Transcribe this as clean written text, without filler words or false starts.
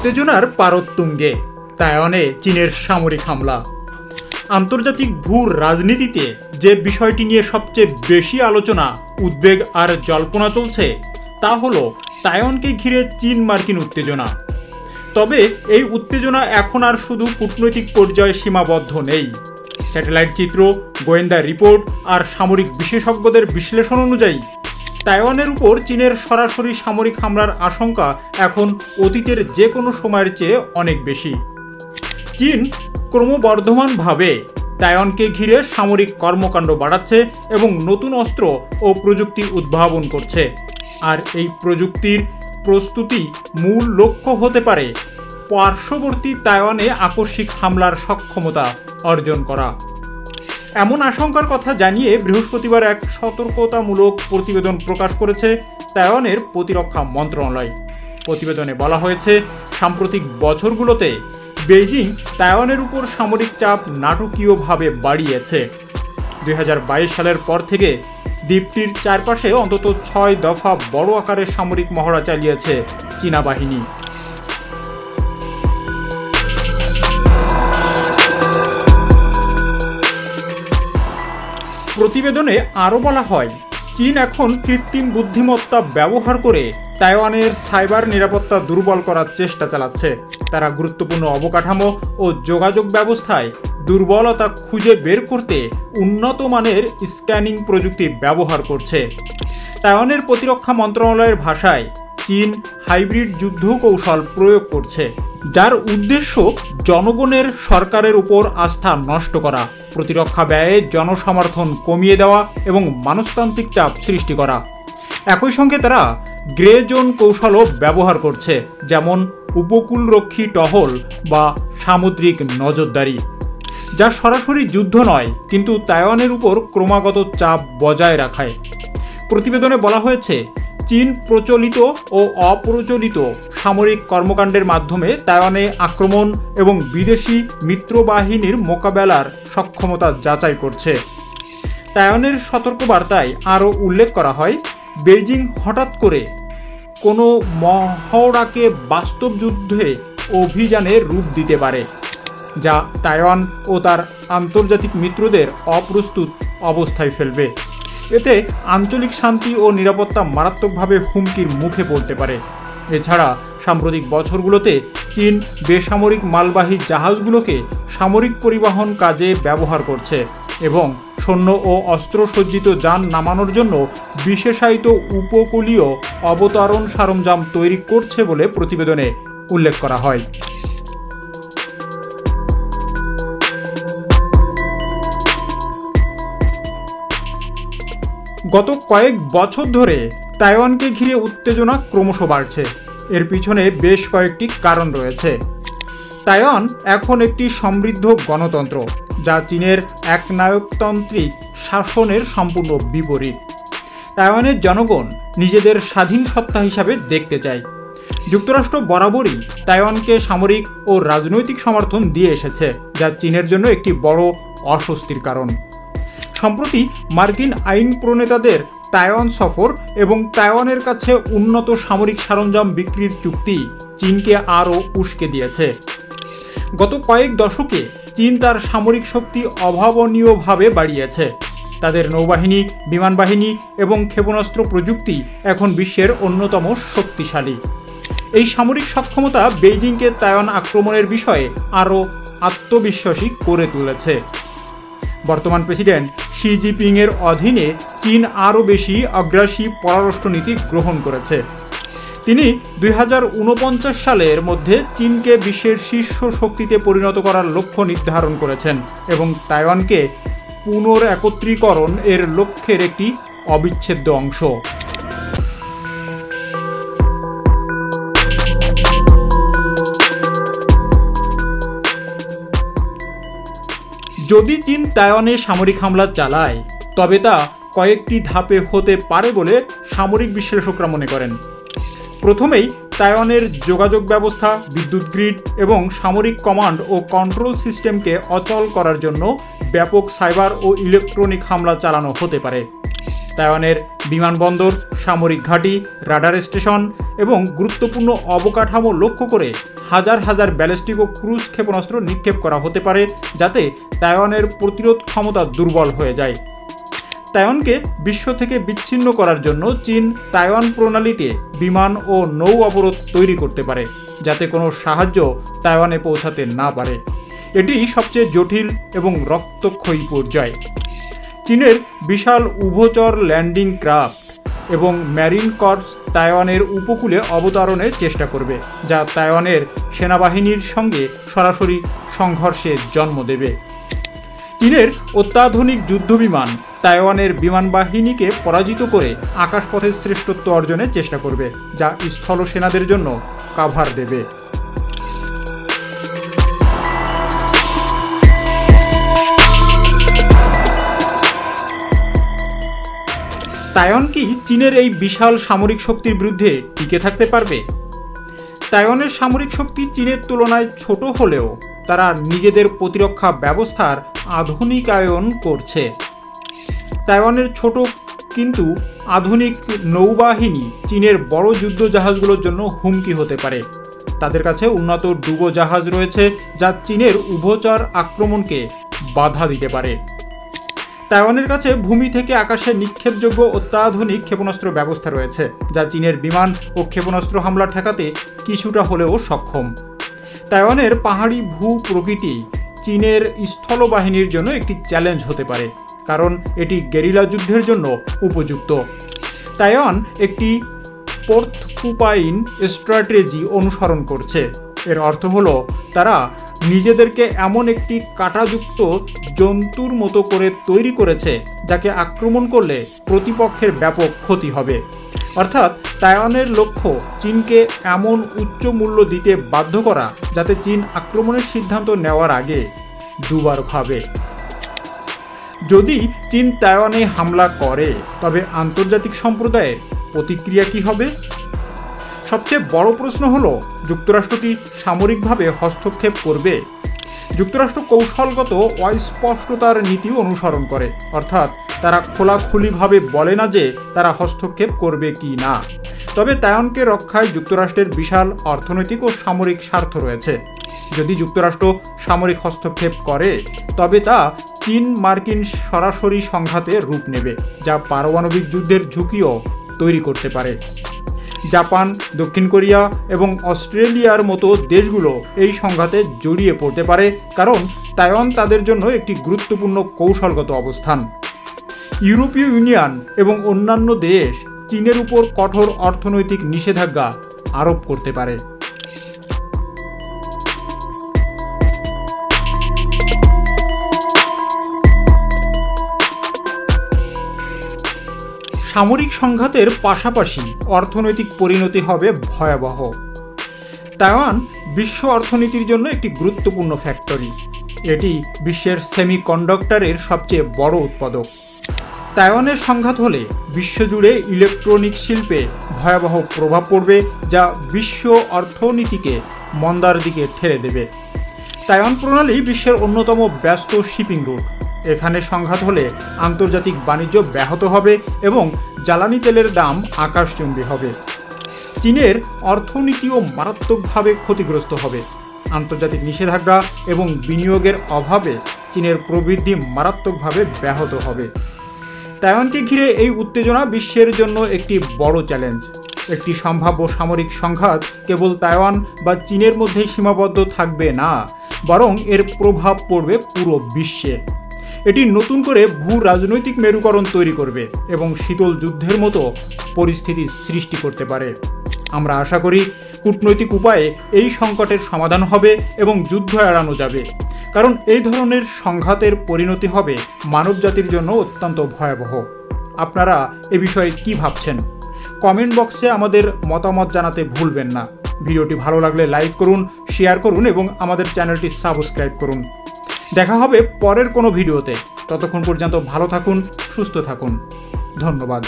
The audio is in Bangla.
উত্তেজনার পারোত্তুঙ্গে তাইওয়ানে চীনের সামরিক হামলা। আন্তর্জাতিক ভূ রাজনীতিতে যে বিষয়টি নিয়ে সবচেয়ে বেশি আলোচনা, উদ্বেগ আর জল্পনা চলছে তা হলো তাইওয়ানকে ঘিরে চীন মার্কিন উত্তেজনা। তবে এই উত্তেজনা এখন আর শুধু কূটনৈতিক পর্যায়ে সীমাবদ্ধ নেই। স্যাটেলাইট চিত্র, গোয়েন্দা রিপোর্ট আর সামরিক বিশেষজ্ঞদের বিশ্লেষণ অনুযায়ী তাইওয়ানের উপর চীনের সরাসরি সামরিক হামলার আশঙ্কা এখন অতীতের যে কোনো সময়ের চেয়ে অনেক বেশি। চীন ক্রমবর্ধমানভাবে তাইওয়ানকে ঘিরে সামরিক কর্মকাণ্ড বাড়াচ্ছে এবং নতুন অস্ত্র ও প্রযুক্তি উদ্ভাবন করছে। আর এই প্রযুক্তির প্রস্তুতি মূল লক্ষ্য হতে পারে পার্শ্ববর্তী তাইওয়ানে আকস্মিক হামলার সক্ষমতা অর্জন করা। এমন আশঙ্কার কথা জানিয়ে বৃহস্পতিবার এক সতর্কতামূলক প্রতিবেদন প্রকাশ করেছে তাইওয়ানের প্রতিরক্ষা মন্ত্রণালয়। প্রতিবেদনে বলা হয়েছে, সাম্প্রতিক বছরগুলোতে বেইজিং তাইওয়ানের উপর সামরিক চাপ নাটকীয়ভাবে বাড়িয়েছে। 2022 সালের পর থেকে দ্বীপটির চারপাশে অন্তত 6 দফা বড় আকারের সামরিক মহড়া চালিয়েছে চীনা বাহিনী। প্রতিবেদনে আরও বলা হয়, চীন এখন কৃত্রিম বুদ্ধিমত্তা ব্যবহার করে তাইওয়ানের সাইবার নিরাপত্তা দুর্বল করার চেষ্টা চালাচ্ছে। তারা গুরুত্বপূর্ণ অবকাঠামো ও যোগাযোগ ব্যবস্থায় দুর্বলতা খুঁজে বের করতে উন্নত মানের স্ক্যানিং প্রযুক্তি ব্যবহার করছে। তাইওয়ানের প্রতিরক্ষা মন্ত্রণালয়ের ভাষায়, চীন হাইব্রিড যুদ্ধ কৌশল প্রয়োগ করছে, যার উদ্দেশ্য জনগণের সরকারের উপর আস্থা নষ্ট করা, প্রতিরক্ষা ব্যয়ে জনসমর্থন কমিয়ে দেওয়া এবং মনস্তান্ত্রিক চাপ সৃষ্টি করা। একই সঙ্গে তারা গ্রে জোন কৌশলও ব্যবহার করছে, যেমন উপকূলরক্ষী টহল বা সামুদ্রিক নজরদারি, যা সরাসরি যুদ্ধ নয় কিন্তু তাইওয়ানের উপর ক্রমাগত চাপ বজায় রাখায়। প্রতিবেদনে বলা হয়েছে, চীন প্রচলিত ও অপ্রচলিত সামরিক কর্মকাণ্ডের মাধ্যমে তাইওয়ানে আক্রমণ এবং বিদেশি মিত্রবাহিনীর মোকাবেলার সক্ষমতা যাচাই করছে। তাইওয়ানের সতর্কবার্তায় আরও উল্লেখ করা হয়, বেইজিং হঠাৎ করে কোনো মহড়াকে বাস্তব যুদ্ধে অভিযানে রূপ দিতে পারে, যা তাইওয়ান ও তার আন্তর্জাতিক মিত্রদের অপ্রস্তুত অবস্থায় ফেলবে। এতে আঞ্চলিক শান্তি ও নিরাপত্তা মারাত্মকভাবে হুমকির মুখে পড়তে পারে। এছাড়া সাম্প্রতিক বছরগুলোতে চীন বেসামরিক মালবাহী জাহাজগুলোকে সামরিক পরিবহন কাজে ব্যবহার করছে এবং সৈন্য ও অস্ত্রসজ্জিত যান নামানোর জন্য বিশেষায়িত উপকূলীয় অবতরণ সরঞ্জাম তৈরি করছে বলে প্রতিবেদনে উল্লেখ করা হয়। গত কয়েক বছর ধরে তাইওয়ানকে ঘিরে উত্তেজনা ক্রমশ বাড়ছে। এর পিছনে বেশ কয়েকটি কারণ রয়েছে। তাইওয়ান এখন একটি সমৃদ্ধ গণতন্ত্র, যা চীনের একনায়কতান্ত্রিক শাসনের সম্পূর্ণ বিপরীত। তাইওয়ানের জনগণ নিজেদের স্বাধীন সত্তা হিসাবে দেখতে চায়। যুক্তরাষ্ট্র বরাবরই তাইওয়ানকে সামরিক ও রাজনৈতিক সমর্থন দিয়ে এসেছে, যা চীনের জন্য একটি বড় অস্বস্তির কারণ। সম্প্রতি মার্কিন আইন প্রণেতাদের তাইওয়ান সফর এবং তাইওয়ানের কাছে উন্নত সামরিক সরঞ্জাম বিক্রির চুক্তি চীনকে আরও উস্কে দিয়েছে। গত কয়েক দশকে চীন তার সামরিক শক্তি অভাবনীয়ভাবে বাড়িয়েছে। তাদের নৌবাহিনী, বিমান বাহিনী এবং ক্ষেপণাস্ত্র প্রযুক্তি এখন বিশ্বের অন্যতম শক্তিশালী। এই সামরিক সক্ষমতা বেইজিংকে তাইওয়ান আক্রমণের বিষয়ে আরও আত্মবিশ্বাসী করে তুলেছে। বর্তমান প্রেসিডেন্ট শি জিনপিংয়ের অধীনে চীন আরও বেশি আগ্রাসী পররাষ্ট্রনীতি গ্রহণ করেছে। তিনি 2049 সালের মধ্যে চীনকে বিশ্বের শীর্ষ শক্তিতে পরিণত করার লক্ষ্য নির্ধারণ করেছেন এবং তাইওয়ানকে পুনরেকত্রীকরণ এর লক্ষ্যের একটি অবিচ্ছেদ্য অংশ। যদি চীন তাইওয়ানে সামরিক হামলা চালায়, তবে তা কয়েকটি ধাপে হতে পারে বলে সামরিক বিশ্লেষকরা মনে করেন। প্রথমেই তাইওয়ানের যোগাযোগ ব্যবস্থা, বিদ্যুৎ গ্রিড এবং সামরিক কমান্ড ও কন্ট্রোল সিস্টেমকে অচল করার জন্য ব্যাপক সাইবার ও ইলেকট্রনিক হামলা চালানো হতে পারে। তাইওয়ানের বিমানবন্দর, সামরিক ঘাঁটি, রাডার স্টেশন এবং গুরুত্বপূর্ণ অবকাঠামো লক্ষ্য করে হাজার হাজার ব্যালিস্টিক ও ক্রুজ ক্ষেপণাস্ত্র নিক্ষেপ করা হতে পারে, যাতে তাইওয়ানের প্রতিরোধ ক্ষমতা দুর্বল হয়ে যায়। তাইওয়ানকে বিশ্ব থেকে বিচ্ছিন্ন করার জন্য চীন তাইওয়ান প্রণালীতে বিমান ও নৌ অবরোধ তৈরি করতে পারে, যাতে কোনো সাহায্য তাইওয়ানে পৌঁছাতে না পারে। এটি সবচেয়ে জটিল এবং রক্তক্ষয়ী পর্যায়। চীনের বিশাল উভচর ল্যান্ডিং ক্রাফট এবং ম্যারিন কর্পস তাইওয়ানের উপকূলে অবতরণের চেষ্টা করবে, যা তাইওয়ানের সেনাবাহিনীর সঙ্গে সরাসরি সংঘর্ষের জন্ম দেবে। চীনের অত্যাধুনিক যুদ্ধবিমান তাইওয়ানের বিমান বাহিনীকে পরাজিত করে আকাশপথের শ্রেষ্ঠত্ব অর্জনের চেষ্টা করবে, যা স্থল সেনাদের জন্য কাভার দেবে। তাইওয়ান কি চীনের এই বিশাল সামরিক শক্তির বিরুদ্ধে টিকে থাকতে পারবে? তাইওয়ানের সামরিক শক্তি চীনের তুলনায় ছোট হলেও তারা নিজেদের প্রতিরক্ষা ব্যবস্থার আধুনিকায়ন করছে। তাইওয়ানের ছোট কিন্তু আধুনিক নৌবাহিনী চীনের বড় যুদ্ধ জাহাজগুলোর জন্য হুমকি হতে পারে। তাদের কাছে উন্নত ডুবো জাহাজ রয়েছে, যা চীনের উভচর আক্রমণকে বাধা দিতে পারে। তাইওয়ানের কাছে ভূমি থেকে আকাশে নিক্ষেপযোগ্য অত্যাধুনিক ক্ষেপণাস্ত্র ব্যবস্থা রয়েছে, যা চীনের বিমান ও ক্ষেপণাস্ত্র হামলা ঠেকাতে কিছুটা হলেও সক্ষম। তাইওয়ানের পাহাড়ি ভূ প্রকৃতি চীনের স্থলবাহিনীর জন্য একটি চ্যালেঞ্জ হতে পারে, কারণ এটি গেরিলা যুদ্ধের জন্য উপযুক্ত। তাইওয়ান একটি পোর্টকুপাইন স্ট্র্যাটেজি অনুসরণ করছে। এর অর্থ হলো তারা নিজেদেরকে এমন একটি কাঁটাযুক্ত জন্তুর মতো করে তৈরি করেছে, যাকে আক্রমণ করলে প্রতিপক্ষের ব্যাপক ক্ষতি হবে। অর্থাৎ তাইওয়ানের লক্ষ্য চীনকে এমন উচ্চ মূল্য দিতে বাধ্য করা, যাতে চীন আক্রমণের সিদ্ধান্ত নেওয়ার আগে দুবার ভাবে। যদি চীন তাইওয়ানে হামলা করে, তবে আন্তর্জাতিক সম্প্রদায়ের প্রতিক্রিয়া কী হবে? সবচেয়ে বড় প্রশ্ন হলো, যুক্তরাষ্ট্র কি সামরিকভাবে হস্তক্ষেপ করবে? যুক্তরাষ্ট্র কৌশলগত অস্পষ্টতার নীতি অনুসরণ করে, অর্থাৎ তারা খোলাখুলিভাবে বলে না যে তারা হস্তক্ষেপ করবে কি না। তবে তাইওয়ানকে রক্ষায় যুক্তরাষ্ট্রের বিশাল অর্থনৈতিক ও সামরিক স্বার্থ রয়েছে। যদি যুক্তরাষ্ট্র সামরিক হস্তক্ষেপ করে, তবে তা চীন মার্কিন সরাসরি সংঘাতে রূপ নেবে, যা পারমাণবিক যুদ্ধের ঝুঁকিও তৈরি করতে পারে। জাপান, দক্ষিণ কোরিয়া এবং অস্ট্রেলিয়ার মতো দেশগুলো এই সংঘাতে জড়িয়ে পড়তে পারে, কারণ তাইওয়ান তাদের জন্য একটি গুরুত্বপূর্ণ কৌশলগত অবস্থান। ইউরোপীয় ইউনিয়ন এবং অন্যান্য দেশ চীনের উপর কঠোর অর্থনৈতিক নিষেধাজ্ঞা আরোপ করতে পারে। সামরিক সংঘাতের পাশাপাশি অর্থনৈতিক পরিণতি হবে ভয়াবহ। তাইওয়ান বিশ্ব অর্থনীতির জন্য একটি গুরুত্বপূর্ণ ফ্যাক্টরি। এটি বিশ্বের সেমিকন্ডাক্টরের সবচেয়ে বড় উৎপাদক। তাইওয়ানের সংঘাত হলে বিশ্বজুড়ে ইলেকট্রনিক শিল্পে ভয়াবহ প্রভাব পড়বে, যা বিশ্ব অর্থনীতিকে মন্দার দিকে ঠেলে দেবে। তাইওয়ান প্রণালী বিশ্বের অন্যতম ব্যস্ত শিপিং রুট। এখানে সংঘাত হলে আন্তর্জাতিক বাণিজ্য ব্যাহত হবে এবং জ্বালানি তেলের দাম আকাশচুম্বী হবে। চীনের অর্থনীতিও মারাত্মকভাবে ক্ষতিগ্রস্ত হবে। আন্তর্জাতিক নিষেধাজ্ঞা এবং বিনিয়োগের অভাবে চীনের প্রবৃদ্ধি মারাত্মকভাবে ব্যাহত হবে। তাইওয়ানকে ঘিরে এই উত্তেজনা বিশ্বের জন্য একটি বড় চ্যালেঞ্জ। একটি সম্ভাব্য সামরিক সংঘাত কেবল তাইওয়ান বা চীনের মধ্যেই সীমাবদ্ধ থাকবে না, বরং এর প্রভাব পড়বে পুরো বিশ্বে। এটি নতুন করে ভূ রাজনৈতিক মেরুকরণ তৈরি করবে এবং শীতল যুদ্ধের মতো পরিস্থিতি সৃষ্টি করতে পারে। আমরা আশা করি কূটনৈতিক উপায়ে এই সংকটের সমাধান হবে এবং যুদ্ধ এড়ানো যাবে, কারণ এই ধরনের সংঘাতের পরিণতি হবে মানবজাতির জন্য অত্যন্ত ভয়াবহ। আপনারা এ বিষয়ে কি ভাবছেন? কমেন্ট বক্সে আমাদের মতামত জানাতে ভুলবেন না। ভিডিওটি ভালো লাগলে লাইক করুন, শেয়ার করুন এবং আমাদের চ্যানেলটি সাবস্ক্রাইব করুন। দেখা হবে পরের কোনো ভিডিওতে। ততক্ষণ পর্যন্ত ভালো থাকুন, সুস্থ থাকুন। ধন্যবাদ।